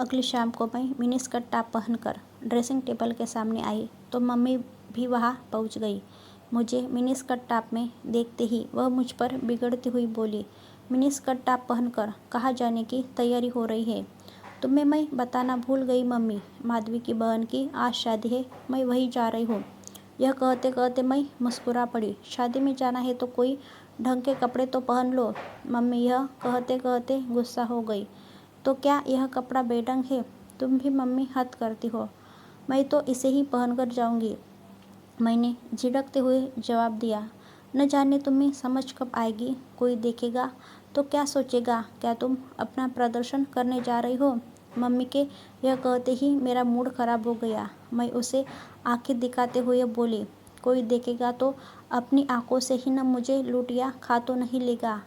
अगली शाम को मैं मिनी स्कर्ट टॉप पहनकर ड्रेसिंग टेबल के सामने आई तो मम्मी भी वहाँ पहुँच गई। मुझे मिनी स्कर्ट टॉप में देखते ही वह मुझ पर बिगड़ती हुई बोली, मिनी स्कर्ट टॉप पहनकर कहाँ जाने की तैयारी हो रही है? तुम्हें मैं बताना भूल गई मम्मी, माधवी की बहन की आज शादी है, मैं वहीं जा रही हूँ। यह कहते कहते मैं मुस्कुरा पड़ी। शादी में जाना है तो कोई ढंग के कपड़े तो पहन लो। मम्मी यह कहते कहते गुस्सा हो गई। तो क्या यह कपड़ा बेढंग है? तुम भी मम्मी हद करती हो। मैं तो इसे ही पहनकर जाऊंगी, मैंने झिड़कते हुए जवाब दिया। न जाने तुम्हें समझ कब आएगी, कोई देखेगा तो क्या सोचेगा? क्या तुम अपना प्रदर्शन करने जा रही हो? मम्मी के यह कहते ही मेरा मूड खराब हो गया। मैं उसे आंखें दिखाते हुए बोली, कोई देखेगा तो अपनी आंखों से ही न मुझे लूट या खा तो नहीं लेगा।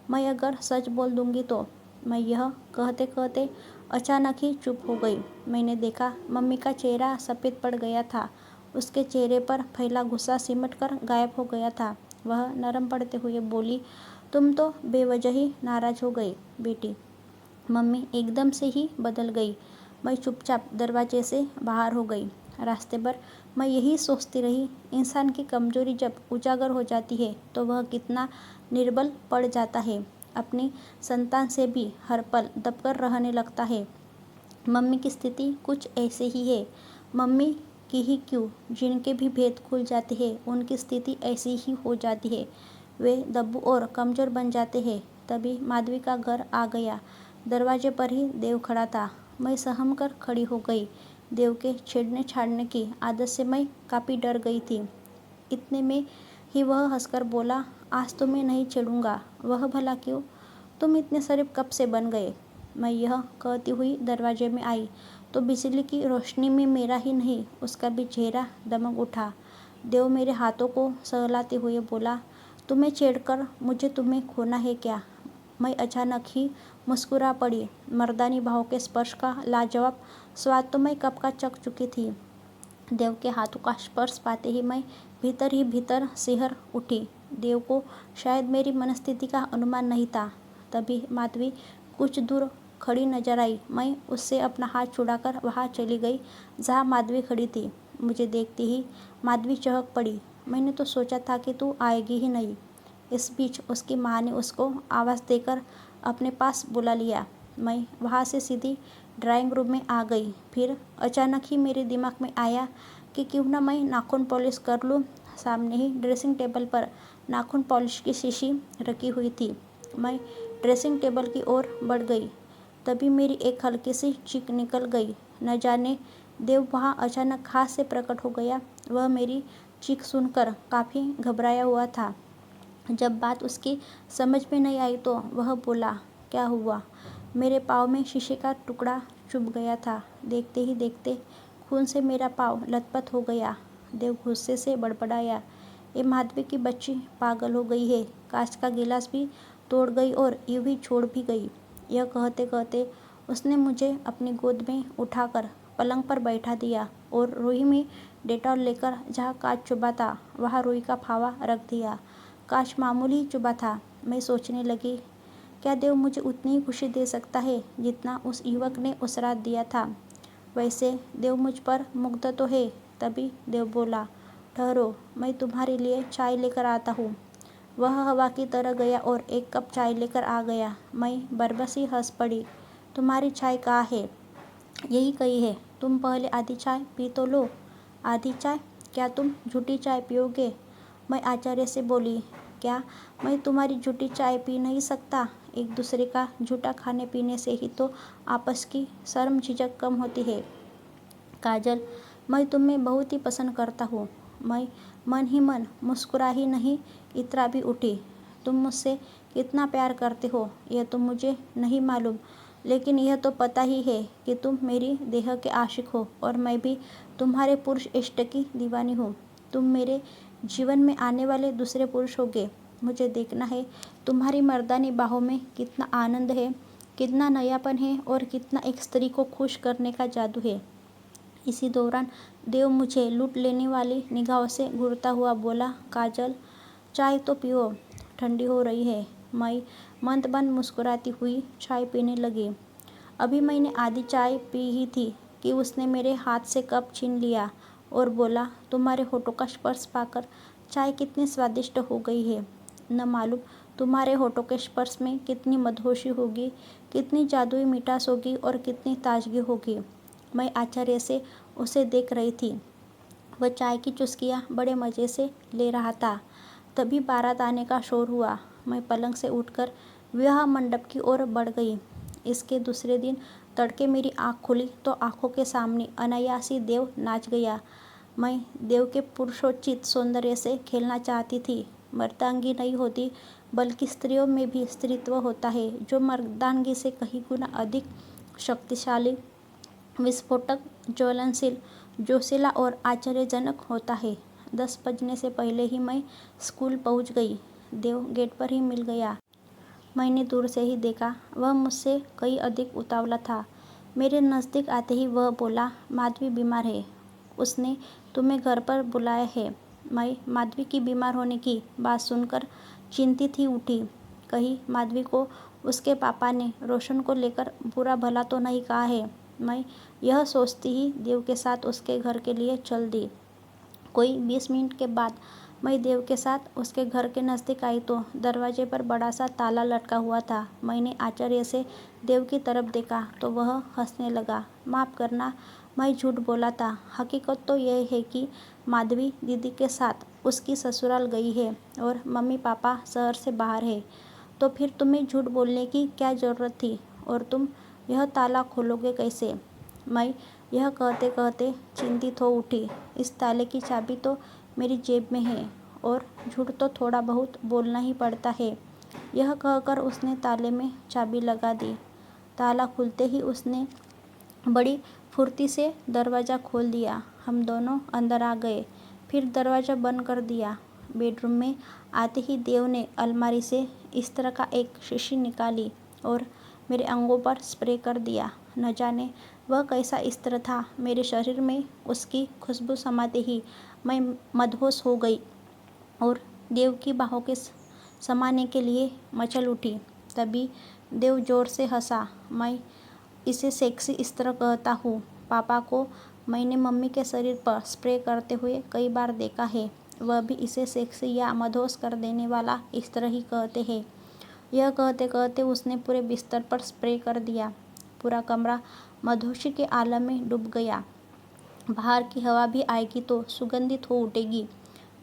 मैं अगर सच बोल दूंगी तो। मैं यह कहते कहते अचानक ही चुप हो गई। मैंने देखा मम्मी का चेहरा सफ़ेद पड़ गया था। उसके चेहरे पर फैला गुस्सा सिमट कर गायब हो गया था। वह नरम पड़ते हुए बोली, तुम तो बेवजह ही नाराज हो गई बेटी। मम्मी एकदम से ही बदल गई। मैं चुपचाप दरवाजे से बाहर हो गई। रास्ते पर मैं यही सोचती रही, इंसान की कमजोरी जब उजागर हो जाती है तो वह कितना निर्बल पड़ जाता है। अपनी संतान से भी हर पल दबकर रहने लगता है। मम्मी की स्थिति कुछ ऐसे ही है। मम्मी की ही क्यों, जिनके भी भेद खुल जाते हैं उनकी स्थिति ऐसी ही हो जाती है। वे दब्बू और कमज़ोर बन जाते हैं। तभी माधवी का घर आ गया। दरवाजे पर ही देव खड़ा था। मैं सहम कर खड़ी हो गई। देव के छेड़ने छाड़ने की आदत से मैं काफ़ी डर गई थी। इतने में ही वह हंसकर बोला, आज तो मैं नहीं छेड़ूंगा। वह भला क्यों? तुम इतने शरीफ कब से बन गए? मैं यह कहती हुई दरवाजे में आई तो बिजली की रोशनी में मेरा ही नहीं उसका भी चेहरा दमक उठा। देव मेरे हाथों को सहलाते हुए बोला, तुम्हें छेड़कर मुझे तुम्हें खोना है क्या? मैं अचानक ही मुस्कुरा पड़ी। मर्दानी भाव के स्पर्श का लाजवाब स्वाद तो मैं कब का चख चुकी थी। देव के हाथों का स्पर्श पाते ही मैं भीतर ही भीतर सिहर उठी। देव को शायद मेरी मनस्थिति का अनुमान नहीं था। तभी माधवी कुछ दूर खड़ी नजर आई। मैं उससे अपना हाथ छुड़ाकर वहाँ चली गई जहाँ माधवी खड़ी थी। मुझे देखते ही माधवी चहक पड़ी। मैंने तो सोचा था कि तू आएगी ही नहीं। इस बीच उसकी माँ ने उसको आवाज़ देकर अपने पास बुला लिया। मैं वहाँ से सीधी ड्राइंग रूम में आ गई। फिर अचानक ही मेरे दिमाग में आया कि क्यों ना मैं नाखून पॉलिश कर लूँ। सामने ही ड्रेसिंग टेबल पर नाखून पॉलिश की शीशी रखी हुई थी। मैं ड्रेसिंग टेबल की ओर बढ़ गई। तभी मेरी एक हल्की सी चीख निकल गई। न जाने देव वहाँ अचानक हाथ से प्रकट हो गया। वह मेरी चीख सुनकर काफ़ी घबराया हुआ था। जब बात उसकी समझ में नहीं आई तो वह बोला, क्या हुआ? मेरे पाँव में शीशे का टुकड़ा चुभ गया था। देखते ही देखते खून से मेरा पाँव लथपथ हो गया। देव गुस्से से बड़बड़ाया, ये माधवी की बच्ची पागल हो गई है, कांच का गिलास भी तोड़ गई और यूं ही छोड़ भी गई। यह कहते कहते उसने मुझे अपनी गोद में उठाकर पलंग पर बैठा दिया और रुई में डेटॉल लेकर जहाँ कांच चुभा था वहाँ रुई का फावा रख दिया। कांच मामूली ही चुभा था। मैं सोचने लगी, क्या देव मुझे उतनी ही खुशी दे सकता है जितना उस युवक ने उस रात दिया था? वैसे देव मुझ पर मुग्ध तो है। तभी देव बोला, ठहरो, मैं तुम्हारे लिए चाय लेकर आता हूँ। वह हवा की तरह गया और एक कप चाय लेकर आ गया। मैं बरबसी हंस पड़ी। तुम्हारी चाय कहाँ है? यही कही है। तुम पहले आधी चाय पी तो लो। आधी चाय? क्या तुम झूठी चाय पियोगे? मैं आश्चर्य से बोली, क्या मैं तुम्हारी झूठी चाय पी नहीं सकता? एक दूसरे का झूठा खाने पीने से ही तो आपस की शर्म झिझक कम होती है। काजल, मैं तुम्हें बहुत ही पसंद करता हूँ। मैं मन ही मन मुस्कुरा ही नहीं इतरा भी उठी। तुम मुझसे कितना प्यार करते हो यह तो मुझे नहीं मालूम, लेकिन यह तो पता ही है कि तुम मेरी देह के आशिक हो और मैं भी तुम्हारे पुरुष इष्ट की दीवानी हूँ। तुम मेरे जीवन में आने वाले दूसरे पुरुष होगे। मुझे देखना है तुम्हारी मर्दानी बाहों में कितना आनंद है, कितना नयापन है और कितना एक स्त्री को खुश करने का जादू है। इसी दौरान देव मुझे लूट लेने वाली निगाहों से घूरता हुआ बोला, काजल, चाय तो पियो, ठंडी हो रही है। मैं मंद मंद मुस्कुराती हुई चाय पीने लगी। अभी मैंने आधी चाय पी ही थी कि उसने मेरे हाथ से कप छीन लिया और बोला, तुम्हारे होठों का स्पर्श पाकर चाय कितनी स्वादिष्ट हो गई है। न मालूम तुम्हारे होठों के स्पर्श में कितनी मदहोशी होगी, कितनी जादुई मिठास होगी और कितनी ताजगी होगी। मैं आश्चर्य से उसे देख रही थी। वह चाय की चुस्कियाँ बड़े मज़े से ले रहा था। तभी बारात आने का शोर हुआ। मैं पलंग से उठकर विवाह मंडप की ओर बढ़ गई। इसके दूसरे दिन तड़के मेरी आँख खुली तो आँखों के सामने अनायास ही देव नाच गया। मैं देव के पुरुषोचित सौंदर्य से खेलना चाहती थी। मर्दांगी नहीं होती, बल्कि स्त्रियों में भी स्त्रीत्व होता है जो मर्दांगी से कहीं गुना अधिक शक्तिशाली, विस्फोटक, ज्वलनशील, जोशीला और आश्चर्यजनक होता है। 10 बजने से पहले ही मैं स्कूल पहुंच गई। देव गेट पर ही मिल गया। मैंने दूर से ही देखा, वह मुझसे कहीं अधिक उतावला था। मेरे नज़दीक आते ही वह बोला, माधवी बीमार है, उसने तुम्हें घर पर बुलाया है। मैं माधवी की बीमार होने की बात सुनकर चिंतित ही उठी। कहीं माधवी को उसके पापा ने रोशन को लेकर बुरा भला तो नहीं कहा है। मैं यह सोचती ही देव के साथ उसके घर के लिए चल दी। कोई 20 मिनट के बाद मैं देव के साथ उसके घर के नज़दीक आई तो दरवाजे पर बड़ा सा ताला लटका हुआ था। मैंने आश्चर्य से देव की तरफ देखा तो वह हंसने लगा। माफ़ करना, मैं झूठ बोला था। हकीकत तो यह है कि माधवी दीदी के साथ उसकी ससुराल गई है और मम्मी पापा शहर से बाहर है। तो फिर तुम्हें झूठ बोलने की क्या ज़रूरत थी, और तुम यह ताला खोलोगे कैसे? मैं यह कहते कहते चिंतित हो उठी। इस ताले की चाबी तो मेरी जेब में है और झूठ तो थोड़ा बहुत बोलना ही पड़ता है। यह कहकर उसने ताले में चाबी लगा दी। ताला खुलते ही उसने बड़ी फुर्ती से दरवाज़ा खोल दिया। हम दोनों अंदर आ गए, फिर दरवाज़ा बंद कर दिया। बेडरूम में आते ही देव ने अलमारी से इस तरह का एक शीशी निकाली और मेरे अंगों पर स्प्रे कर दिया। न जाने वह कैसा इत्र था, मेरे शरीर में उसकी खुशबू समाते ही मैं मदहोश हो गई और देव की बाहों के समाने के लिए मचल उठी। तभी देव जोर से हंसा। मैं इसे सेक्सी इत्र कहता हूँ। पापा को मैंने मम्मी के शरीर पर स्प्रे करते हुए कई बार देखा है। वह भी इसे सेक्सी या मदहोश कर देने वाला इत्र ही कहते हैं। यह कहते कहते उसने पूरे बिस्तर पर स्प्रे कर दिया। पूरा कमरा मदहोशी के आलम में डूब गया। बाहर की हवा भी आएगी तो सुगंधित हो उठेगी।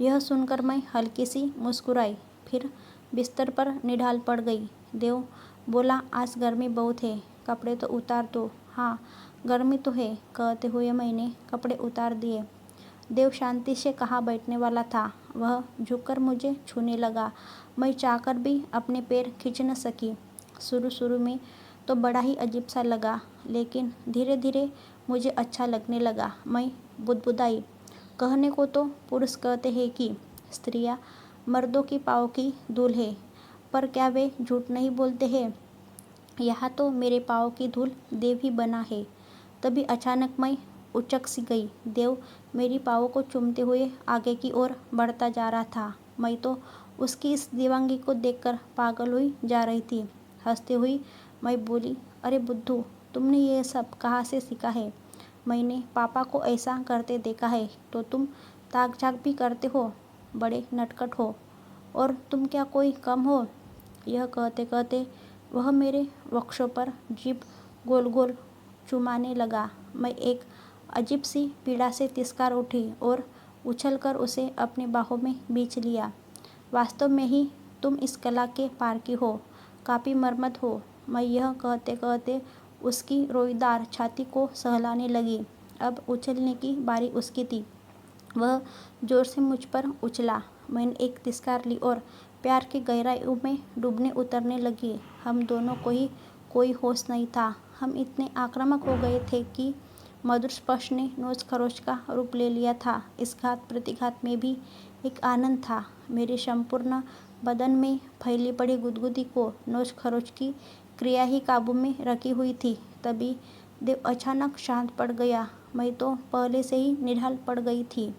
यह सुनकर मैं हल्की सी मुस्कुराई, फिर बिस्तर पर निढाल पड़ गई। देव बोला, आज गर्मी बहुत है, कपड़े तो उतार दो। हाँ, गर्मी तो है, कहते हुए मैंने कपड़े उतार दिए। देव शांति से कहाँ बैठने वाला था, वह झुककर मुझे छूने लगा। मैं चाहकर भी अपने पैर खींच न सकी। शुरू में तो बड़ा ही अजीब सा लगा, लेकिन धीरे धीरे मुझे अच्छा लगने लगा। मैं बुदबुदाई, कहने को तो पुरुष कहते हैं कि स्त्रियां मर्दों की पाँव की धूल है, पर क्या वे झूठ नहीं बोलते हैं? यहाँ तो मेरे पाँव की धूल देव ही बना है। तभी अचानक मैं उचक सी गई। देव मेरी पाँव को चूमते हुए आगे की ओर बढ़ता जा रहा था। मैं तो उसकी इस दीवानगी को देखकर पागल हुई जा रही थी। हंसते हुई मैं बोली, अरे बुद्धू, तुमने ये सब कहाँ से सीखा है? मैंने पापा को ऐसा करते देखा है तो तुम ताक झाक भी करते हो, बड़े नटखट हो। और तुम क्या कोई कम हो? यह कहते कहते वह मेरे वक्षों पर जीभ गोल गोल चुमाने लगा। मैं एक अजीब सी पीड़ा से तिस्कार उठी और उछलकर उसे अपनी बाहों में बींच लिया। वास्तव में ही तुम इस कला के पार की हो, काफ़ी मर्मत हो। मैं यह कहते कहते उसकी रोईदार छाती को सहलाने लगी। अब उछलने की बारी उसकी थी। वह जोर से मुझ पर उछला। मैंने एक तिस्कार ली और प्यार की गहराइयों में डूबने उतरने लगी। हम दोनों को ही कोई होश नहीं था। हम इतने आक्रामक हो गए थे कि मधुर स्पर्श ने नोच खरोच का रूप ले लिया था। इस घात प्रतिघात में भी एक आनंद था। मेरे संपूर्ण बदन में फैली पड़ी गुदगुदी को नोच खरोच की क्रिया ही काबू में रखी हुई थी। तभी देव अचानक शांत पड़ गया। मैं तो पहले से ही निढाल पड़ गई थी।